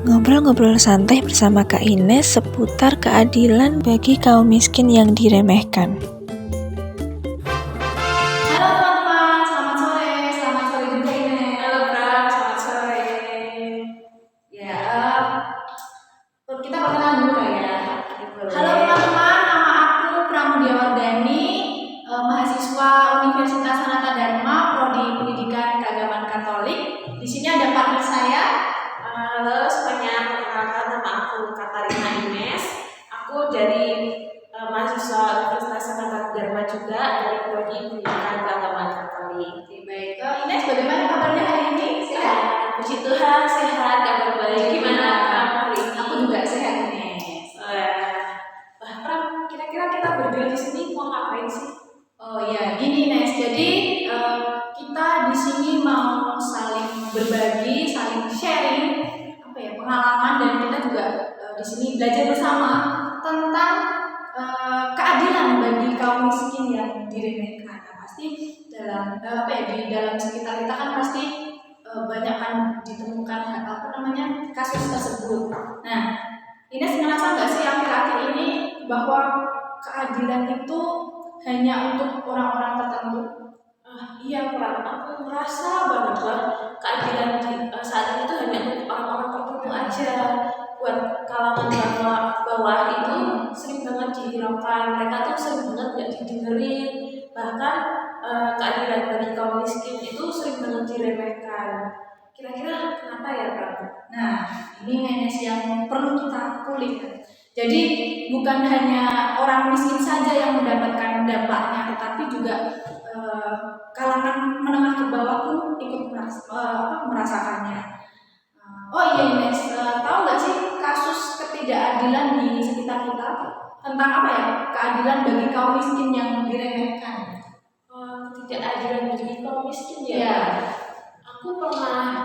Ngobrol-ngobrol santai bersama Kak Ines seputar keadilan bagi kaum miskin yang diremehkan. Halo teman-teman, selamat sore. Selamat sore juga Ines. Halo Bram, selamat sore. Ya, kita perkenalan dulu kali ya. Halo teman-teman, nama aku Pramudia Wardani, mahasiswa Universitas Sanata Dharma, Prodi Pendidikan Keagamaan Katolik. Di sini ada partner saya. Halo semuanya, perkenalkan nama aku Katarina Ines. Aku dari mahasiswa Universitas Sanata Dharma juga dari Prodi Pendidikan Keagamaan Katolik. Baik, Ines bagaimana kabarnya hari ini? Sehat? Puji Tuhan, sehat, kabar baik. Gimana kamu hari ini? Aku juga sehat Ines. Wah, Pram, kira-kira kita berdua di sini mau ngapain sih? Oh ya, gini Nes. Jadi kita di sini mau saling berbagi, saling sharing pengalaman, dan kita juga di sini belajar bersama tentang keadilan bagi kaum miskin yang diremehkan. Nah, pasti dalam di dalam sekitar kita kan pasti banyak kan ditemukan kasus tersebut. Nah, Ines merasa nggak sih akhir-akhir ini bahwa keadilan itu hanya untuk orang-orang tertentu? Iya Pram, aku merasa banget bahwa keadilan saat ini tuh hanya untuk orang-orang tertentu aja. Buat kalangan bawah itu sering banget dihiraukan, mereka tuh sering banget gak didengerin. Bahkan keadilan bagi kaum miskin itu sering banget diremehkan. Kira-kira kenapa ya Pram? Nah, ini Ines yang perlu kita kulik. Jadi bukan hanya orang miskin saja yang mendapatkan dampaknya, tetapi juga kalangan menengah ke bawah pun ikut merasakannya. Oh iya Ines, tahu nggak sih kasus ketidakadilan di sekitar kita tentang keadilan bagi kaum miskin yang diremehkan? Ketidakadilan bagi kaum miskin ya. Ya. Aku pernah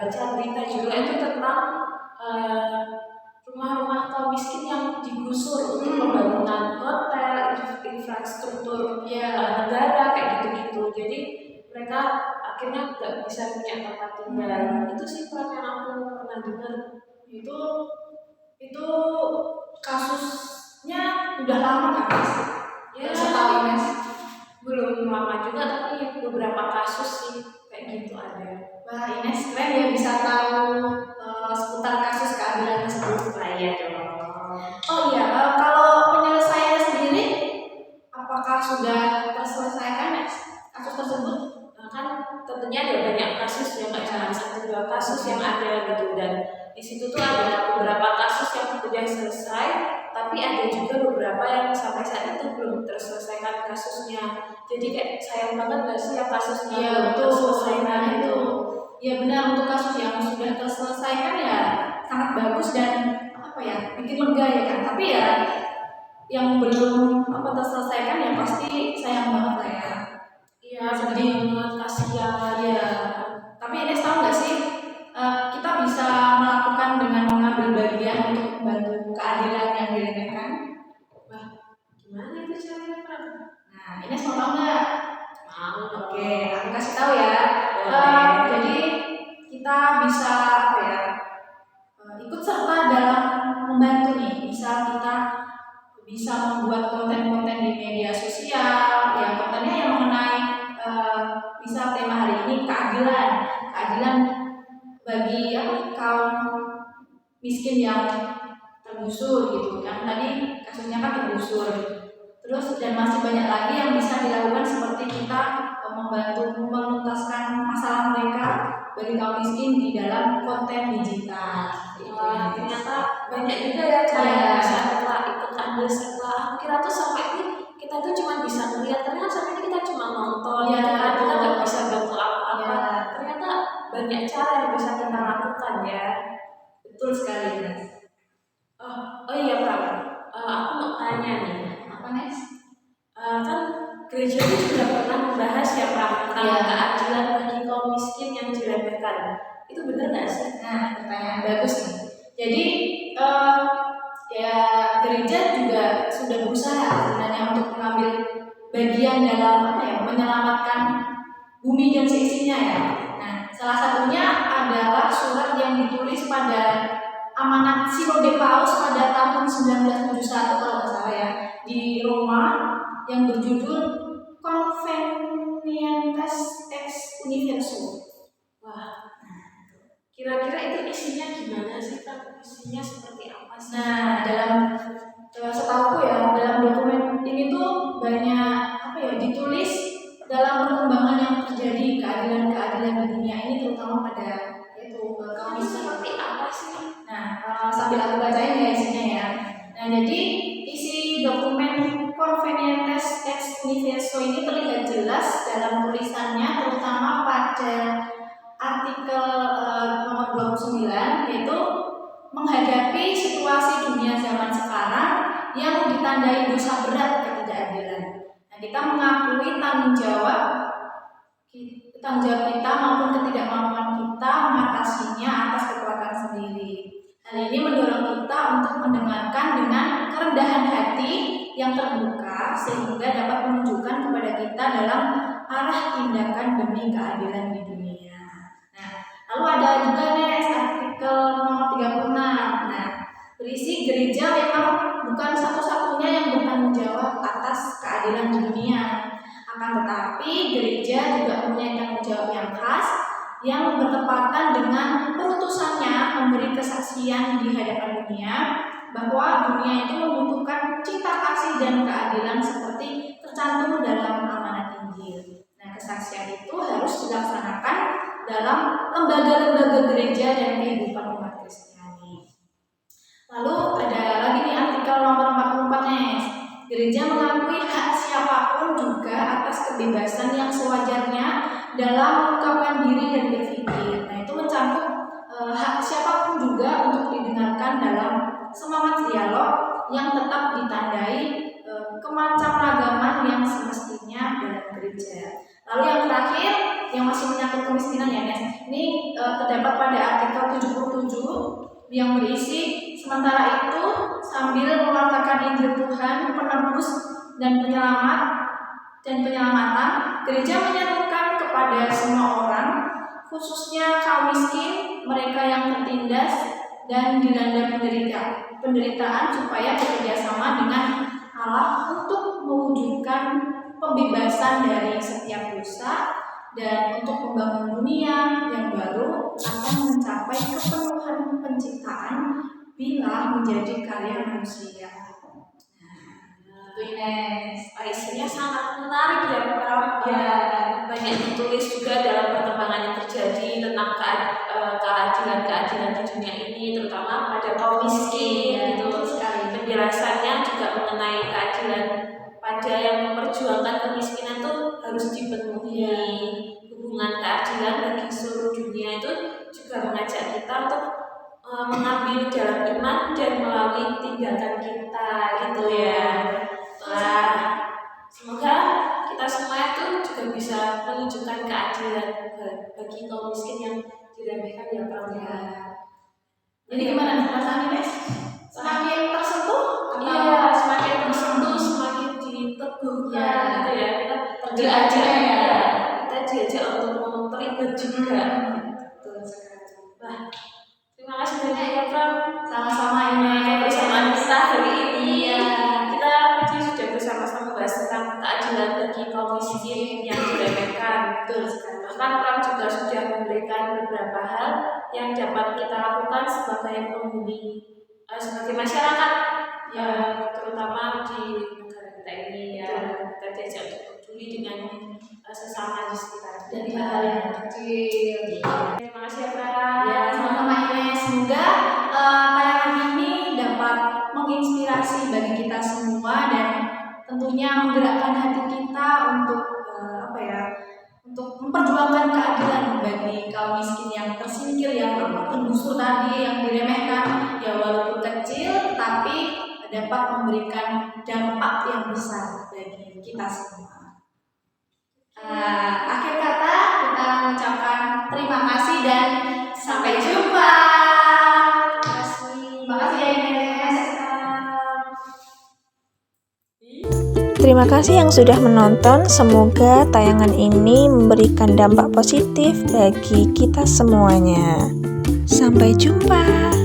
baca berita juga itu tentang rumah-rumah kaum miskin yang digusur untuk pembangunan hotel, infrastruktur negara kayak gitu-gitu. Jadi mereka akhirnya nggak bisa punya tempat tinggal. Itu sih yang aku pernah dengar. Itu kasusnya udah lama kan? Ya, setahu Ines belum lama juga, tapi beberapa kasus sih kayak gitu ada. Wah, Ines keren ya bisa tahu seputar kasus keadilan tersebut. Iya dong. Oh iya, kalau penyelesaiannya sendiri, apakah sudah terselesaikan kasus tersebut? Kan tentunya ada banyak kasus yang nggak cuma 1-2 kasus yang ada gitu, dan di situ tuh ada beberapa kasus yang sudah selesai, tapi ada juga beberapa yang sampai saat itu belum terselesaikan kasusnya. Jadi kayak sayang banget nggak sih ya kasusnya belum terselesaikan itu. Ya benar, untuk kasus yang sudah terselesaikan ya sangat bagus dan bikin lega ya kan. Tapi ya yang belum terselesaikan ya pasti sayang banget lah ya. Iya, sedih banget, kasihan ya. Tapi Ines tahu nggak sih kita bisa melakukan dengan mengambil bagian untuk membantu keadilan yang diremehkan? Wah, gimana itu caranya Pram? Nah, Ines mau tahu nggak? Mau. Oke, aku kasih tahu ya. Jadi kita bisa ikut serta dalam membantu nih. Misal kita bisa membuat konten-konten di media sosial, ya kontennya yang mengenai misal tema hari ini keadilan bagi kaum miskin yang tergusur gitu kan. Tadi kasusnya kan tergusur. Terus dan masih banyak lagi yang bisa dilakukan, seperti kita membantu menuntaskan masalah mereka bagi kaum miskin di dalam konten digital. Wah, ternyata banyak juga ya cara yang bisa kita ikut ambil serta. Aku kira tuh sampai ini kita tuh cuma bisa melihat, ternyata sampai ini kita cuma nonton, kita nggak bisa bantu apa-apa. Ternyata banyak cara yang bisa kita lakukan ya. Betul sekali Nes. Oh iya Pram, aku mau tanya nih. Apa Nes? Kan gereja itu sudah pernah membahas ya Pram tentang keadilan bagi kaum miskin yang diremehkan. Itu benar nggak sih? Nah, pertanyaan bagus nih. Jadi gereja juga sudah berusaha sebenarnya untuk mengambil bagian dalam menyelamatkan bumi dan seisinya ya. Nah, salah satunya adalah surat yang ditulis Paus pada tahun 1971 kalau nggak salah ya, di Roma, yang berjudul Convenientes ex Universo. Wah, kira-kira itu isinya gimana sih Kak? Isinya seperti apa sih? Nah, dalam setahuku ya, dalam dokumen ini tuh banyak ditulis dalam perkembangan yang terjadi, keadilan-keadilan di dunia ini, terutama pada kaum Ini miskin. seperti apa sih? Nah, sambil aku bacain ya isinya ya. Nah, jadi isi dokumen Convenientes ex Universo ini terlihat jelas dalam tulisannya, terutama pada artikel nomor 29, yaitu menghadapi situasi dunia zaman sekarang yang ditandai dosa berat ketidakadilan. Nah, kita mengakui tanggung jawab kita maupun ketidakmampuan kita mengatasinya atas kekuatan sendiri. Hal ini mendorong kita untuk mendengarkan dengan kerendahan hati yang terbuka sehingga dapat menunjukkan kepada kita dalam arah tindakan demi keadilan di dunia. Nah, lalu ada juga nih artikel nomor 36. Nah, berisi gereja memang bukan satu-satunya yang bertanggung jawab atas keadilan di dunia. Akan tetapi gereja juga punya tanggung jawab yang khas yang bertepatan dengan perutusannya memberi kesaksian di hadapan dunia bahwa dunia itu membutuhkan cinta kasih dan keadilan seperti tercantum dalam amanat Injil. Nah, kesaksian itu harus dilaksanakan dalam lembaga-lembaga gereja dan kehidupan umat Kristiani. Lalu ada lagi nih artikel nomor 44 nih. Gereja mengakui hak siapapun juga atas kebebasan yang sewajarnya dalam mengungkapkan diri dan berpikir. Nah, itu mencakup hak siapapun juga untuk didengarkan dalam semangat dialog yang tetap ditandai kemancameragaman yang semestinya dalam gereja. Lalu yang terakhir yang masih menyangkut kemiskinan ya guys. Ini terdapat pada artikel 77 yang berisi, sementara itu sambil mewartakan Injil Tuhan, penebus dan penyelamatan, gereja menyerukan kepada semua orang, khususnya kaum miskin, mereka yang tertindas dan dilanda penderitaan supaya bekerjasama dengan Allah untuk mewujudkan pembebasan dari setiap dosa dan untuk membangun dunia yang baru akan mencapai kepenuhan penciptaan bila menjadi karya manusia. Isinya sangat menarik ya Prof. Ya, banyak ditulis juga dalam perkembangan yang terjadi tentang keadilan-keadilan di dunia ini, terutama pada kaum miskin. Itu penjelasannya juga mengenai keadilan pada yang memperjuangkan kemiskinan itu harus dipenuhi. Hubungan keadilan bagi seluruh dunia itu juga mengajak kita untuk mengambil jalan iman dan melalui tindakan kita gitu ya. Wah, semoga kita semua itu juga bisa menunjukkan keadilan bagi kaum miskin yang diremehkan ya Prof. Jadi gimana perasaannya guys? Semakin tersentuh? Iya, semakin tersentuh, semakin diteguhkan gitu ya. Kita diajak untuk terlibat juga. Betul sekali. Wah, terima kasih banyak ya Prof. Sama-sama ini Kebersamaan kita hari ini. Kita tadi sudah bersama-sama bahas tentang keadilan bagi kaum miskin yang diremehkan. Bahkan Prof juga sudah memberikan beberapa hal yang dapat kita lakukan sebagai penghuni, sebagai masyarakat ya, terutama di negara kita ini ya. Kita diajak untuk peduli dengan sesama di sekitar dari hal yang kecil. Terima kasih ya Prof. Ya, sama-sama Ines. Semoga tayangan ini dapat menginspirasi bagi kita semua dan tentunya menggerakkan hati kita untuk untuk memperjuangkan keadilan bagi kaum miskin yang tersingkir, yang tergusur tadi, yang diremehkan, ya walaupun kecil tapi dapat memberikan dampak yang besar bagi kita semua. Akhir kata kita mengucapkan terima kasih dan sampai jumpa. Terima kasih ya Ines. Terima kasih yang sudah menonton. Semoga tayangan ini memberikan dampak positif bagi kita semuanya. Sampai jumpa.